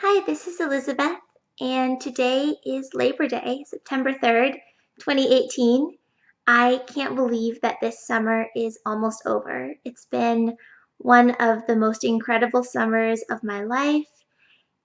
Hi, this is Elizabeth, and today is Labor Day, September 3rd, 2018. I can't believe that this summer is almost over. It's been one of the most incredible summers of my life,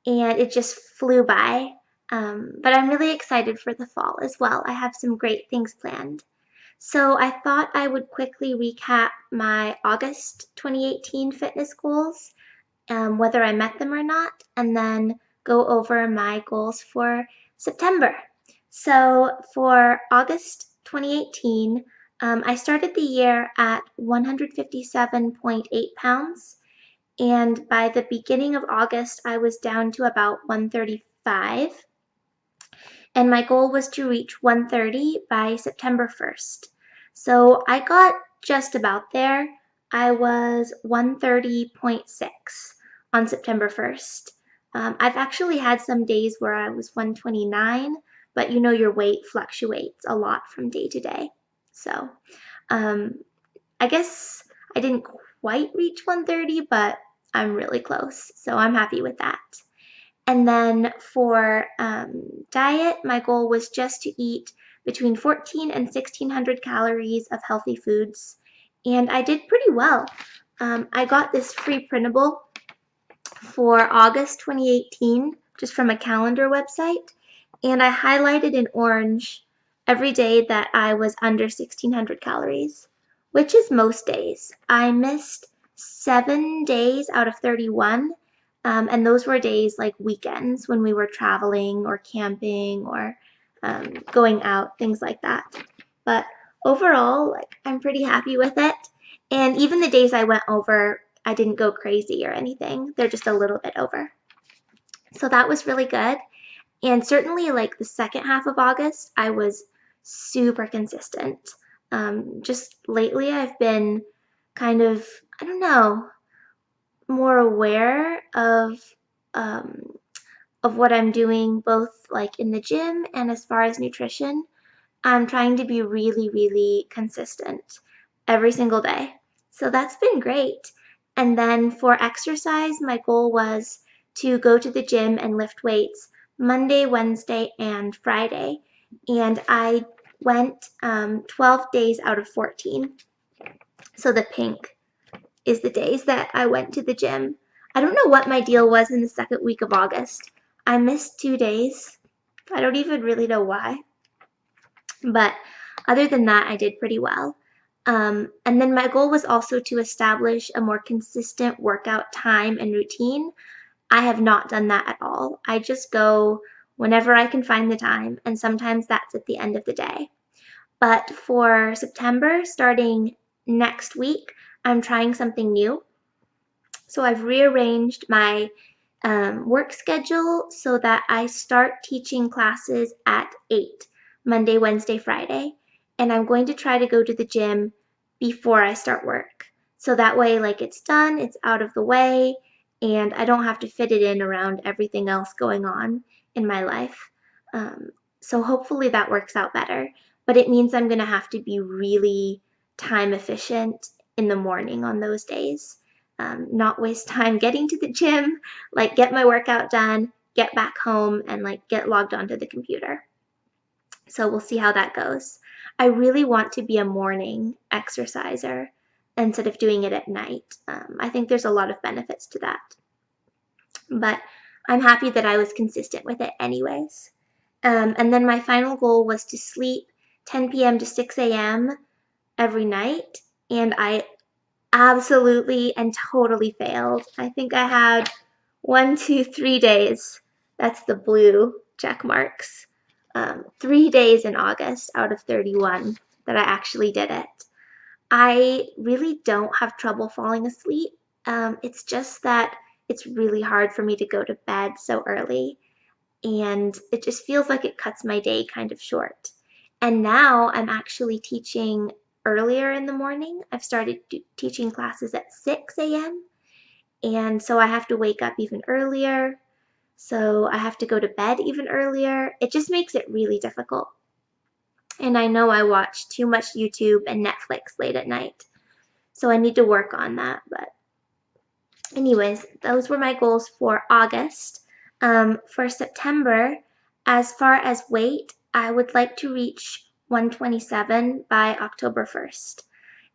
and it just flew by. But I'm really excited for the fall as well. I have some great things planned. So I thought I would quickly recap my August 2018 fitness goals, whether I met them or not, and then go over my goals for September. So for August 2018, I started the year at 157.8 pounds, and by the beginning of August, I was down to about 135, and my goal was to reach 130 by September 1st. So I got just about there. I was 130.6 on September 1st. I've actually had some days where I was 129, but you know your weight fluctuates a lot from day to day. So um, I guess I didn't quite reach 130, but I'm really close. So I'm happy with that. And then for diet, my goal was just to eat between 14 and 1600 calories of healthy foods. And I did pretty well. I got this free printable for August 2018 just from a calendar website. And I highlighted in orange every day that I was under 1600 calories, which is most days. I missed 7 days out of 31, and those were days like weekends when we were traveling or camping or going out, things like that. But overall, like I'm pretty happy with it. And even the days I went over, I didn't go crazy or anything. They're just a little bit over. So that was really good. And certainly, like the second half of August, I was super consistent. Just lately, I've been kind of, I don't know, more aware um, of what I'm doing, both like in the gym and as far as nutrition. I'm trying to be really, really consistent every single day. So that's been great. And then for exercise, my goal was to go to the gym and lift weights Monday, Wednesday, and Friday. And I went 12 days out of 14. So the pink is the days that I went to the gym. I don't know what my deal was in the second week of August. I missed 2 days. I don't even really know why. But other than that, I did pretty well. And then my goal was also to establish a more consistent workout time and routine. I have not done that at all. I just go whenever I can find the time, and sometimes that's at the end of the day. But for September, starting next week, I'm trying something new. So I've rearranged my work schedule so that I start teaching classes at 8, Monday, Wednesday, Friday. And I'm going to try to go to the gym before I start work. So that way, like it's done, it's out of the way, and I don't have to fit it in around everything else going on in my life. Um, so hopefully that works out better. But it means I'm going to have to be really time efficient in the morning on those days. Not waste time getting to the gym, like get my workout done, get back home, and like get logged onto the computer. So we'll see how that goes. I really want to be a morning exerciser instead of doing it at night. I think there's a lot of benefits to that. But I'm happy that I was consistent with it anyways. And then my final goal was to sleep 10 p.m. to 6 a.m. every night, and I absolutely and totally failed. I think I had 1, 2, 3 days. That's the blue check marks. 3 days in August out of 31 that I actually did it. I really don't have trouble falling asleep. It's just that it's really hard for me to go to bed so early, and it just feels like it cuts my day kind of short. And now I'm actually teaching earlier in the morning. I've started teaching classes at 6 a.m. And so I have to wake up even earlier. So I have to go to bed even earlier. It just makes it really difficult. And I know I watch too much YouTube and Netflix late at night. So I need to work on that. But anyways, those were my goals for August. For September, as far as weight, I would like to reach 127 by October 1st.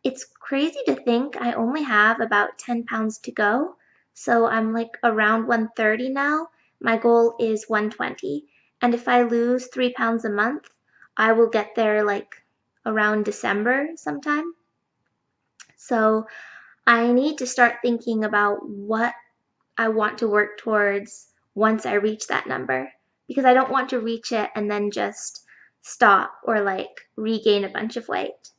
It's crazy to think I only have about 10 pounds to go, so I'm like around 130 now. My goal is 120, and if I lose 3 pounds a month, I will get there like around December sometime. So I need to start thinking about what I want to work towards once I reach that number, because I don't want to reach it and then just stop or like regain a bunch of weight.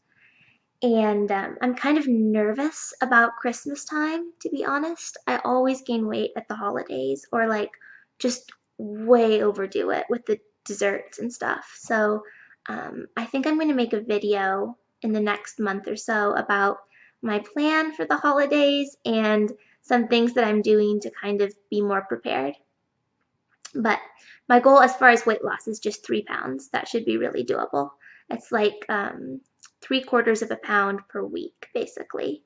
And I'm kind of nervous about Christmas time, to be honest. I always gain weight at the holidays or like just way overdo it with the desserts and stuff. So I think I'm going to make a video in the next month or so about my plan for the holidays and some things that I'm doing to kind of be more prepared. But my goal as far as weight loss is just 3 pounds. That should be really doable. It's like 3/4 of a pound per week, basically.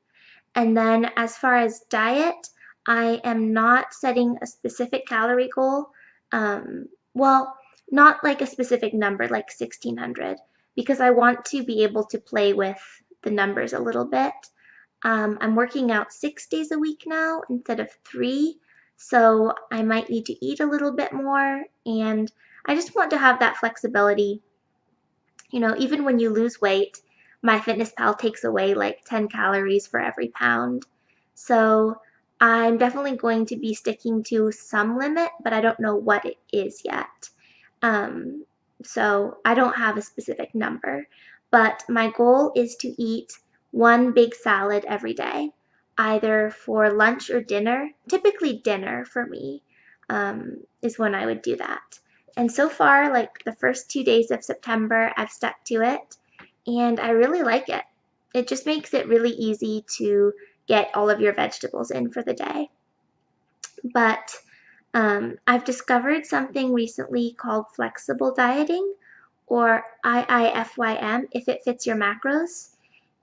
And then as far as diet, I am not setting a specific calorie goal. Well, not like a specific number, like 1600, because I want to be able to play with the numbers a little bit. I'm working out 6 days a week now instead of three, so I might need to eat a little bit more, and I just want to have that flexibility. You know, even when you lose weight, MyFitnessPal takes away like 10 calories for every pound. So I'm definitely going to be sticking to some limit, but I don't know what it is yet. Um, so I don't have a specific number, but my goal is to eat one big salad every day, either for lunch or dinner. Typically, dinner for me is when I would do that. And so far, like the first 2 days of September, I've stuck to it, and I really like it. It just makes it really easy to get all of your vegetables in for the day. But I've discovered something recently called flexible dieting, or IIFYM, if it fits your macros.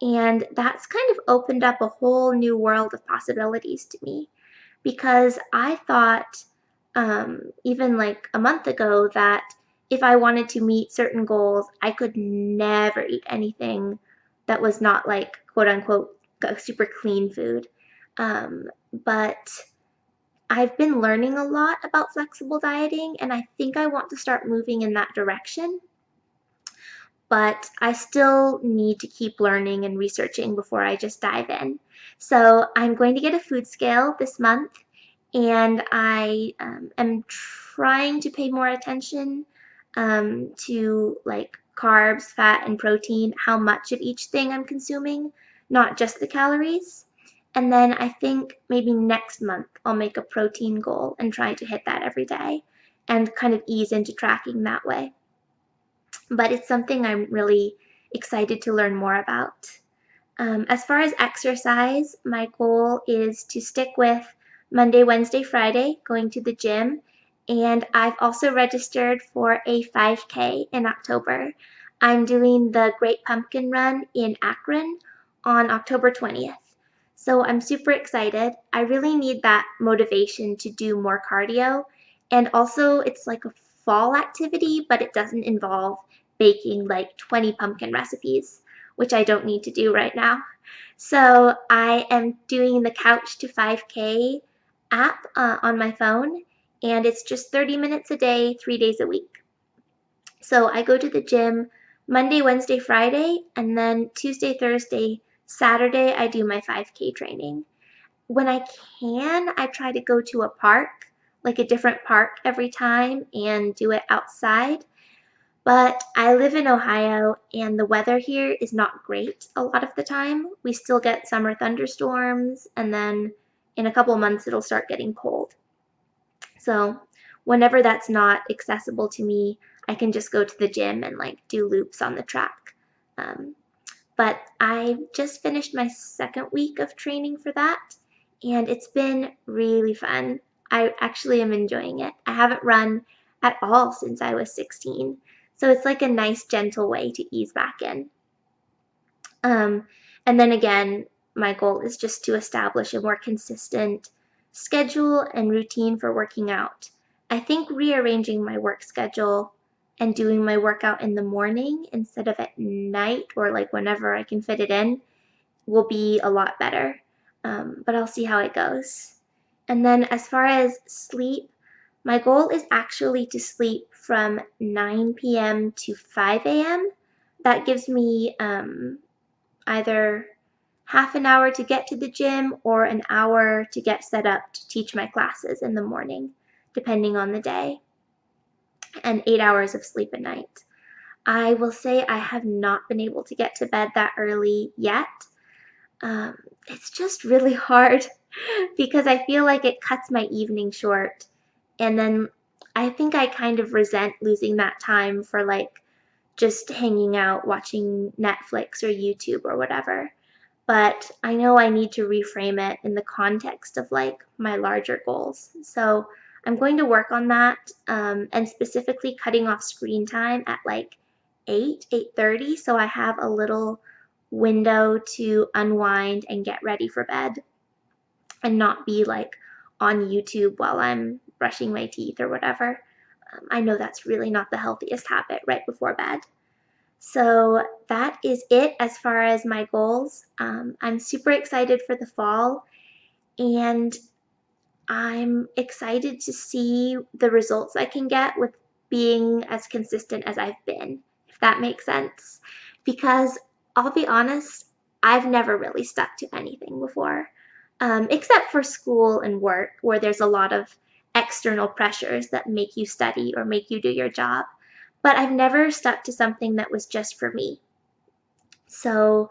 And that's kind of opened up a whole new world of possibilities to me, because I thought, even like a month ago, that if I wanted to meet certain goals, I could never eat anything that was not like quote unquote super clean food. But I've been learning a lot about flexible dieting, and I think I want to start moving in that direction. But I still need to keep learning and researching before I just dive in. So I'm going to get a food scale this month, and I am trying to pay more attention to like carbs, fat, and protein, how much of each thing I'm consuming, not just the calories. And then I think maybe next month I'll make a protein goal and try to hit that every day and kind of ease into tracking that way. But it's something I'm really excited to learn more about. As far as exercise, my goal is to stick with Monday, Wednesday, Friday, going to the gym. And I've also registered for a 5K in October. I'm doing the Great Pumpkin Run in Akron on October 20th. So I'm super excited. I really need that motivation to do more cardio. And also, it's like a fall activity, but it doesn't involve baking like 20 pumpkin recipes, which I don't need to do right now. So I am doing the Couch to 5K app on my phone, and it's just 30 minutes a day, 3 days a week. So I go to the gym Monday, Wednesday, Friday, and then Tuesday, Thursday, Saturday, I do my 5K training. When I can, I try to go to a park, like a different park every time, and do it outside. But I live in Ohio, and the weather here is not great a lot of the time. We still get summer thunderstorms, and then in a couple months it'll start getting cold. So whenever that's not accessible to me, I can just go to the gym and like do loops on the track. Um, but I just finished my second week of training for that, and it's been really fun. I actually am enjoying it. I haven't run at all since I was 16, so it's like a nice, gentle way to ease back in. Um, and then again, my goal is just to establish a more consistent schedule and routine for working out, I think rearranging my work schedule and doing my workout in the morning instead of at night or like whenever I can fit it in will be a lot better. But I'll see how it goes. And then as far as sleep, my goal is actually to sleep from 9 p.m. to 5 a.m. That gives me either half an hour to get to the gym or an hour to get set up to teach my classes in the morning, depending on the day, and 8 hours of sleep a night. I will say I have not been able to get to bed that early yet. Um, it's just really hard because I feel like it cuts my evening short. And then I think I kind of resent losing that time for like just hanging out, watching Netflix or YouTube or whatever. But I know I need to reframe it in the context of like my larger goals. So I'm going to work on that, and specifically cutting off screen time at like 8:30, so I have a little window to unwind and get ready for bed and not be like on YouTube while I'm brushing my teeth or whatever. I know that's really not the healthiest habit right before bed. So that is it as far as my goals. I'm super excited for the fall, and I'm excited to see the results I can get with being as consistent as I've been, if that makes sense. Because I'll be honest, I've never really stuck to anything before, except for school and work, where there's a lot of external pressures that make you study or make you do your job. But I've never stuck to something that was just for me. So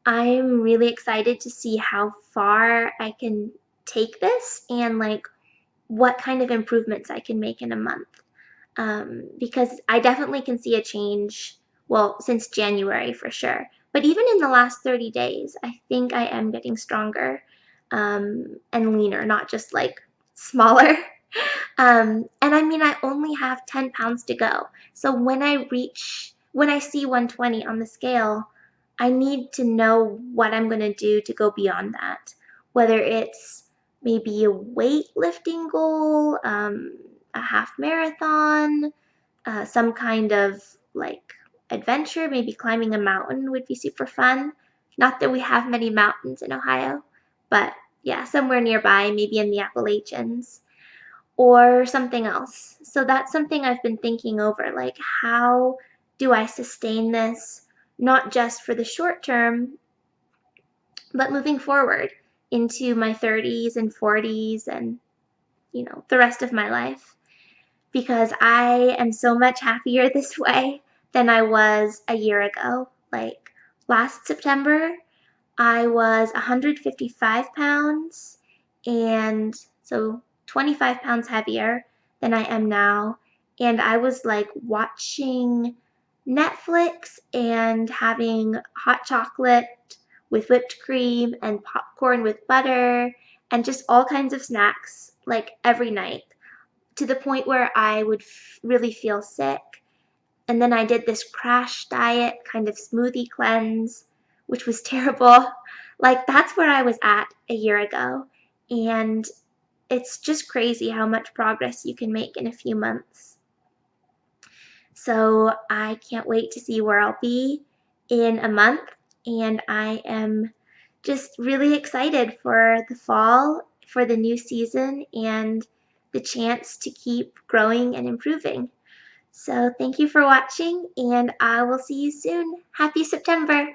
I'm really excited to see how far I can take this and like what kind of improvements I can make in a month. Because I definitely can see a change, well, since January for sure. But even in the last 30 days, I think I am getting stronger, and leaner, not just like smaller. And I mean, I only have 10 pounds to go. So when I see 120 on the scale, I need to know what I'm going to do to go beyond that. Whether it's maybe a weightlifting goal, a half marathon, some kind of like adventure, maybe climbing a mountain would be super fun. Not that we have many mountains in Ohio, but yeah, somewhere nearby, maybe in the Appalachians or something else. So that's something I've been thinking over, like how do I sustain this, not just for the short term, but moving forward into my 30s and 40s and, the rest of my life. Because I am so much happier this way than I was a year ago. Like last September, I was 155 pounds, and so 25 pounds heavier than I am now. And I was like watching Netflix and having hot chocolate with whipped cream and popcorn with butter and just all kinds of snacks like every night, to the point where I would really feel sick. And then I did this crash diet kind of smoothie cleanse, which was terrible. Like, that's where I was at a year ago. And it's just crazy how much progress you can make in a few months. So I can't wait to see where I'll be in a month. And I am just really excited for the fall, for the new season, and the chance to keep growing and improving. So thank you for watching, and I will see you soon. Happy September!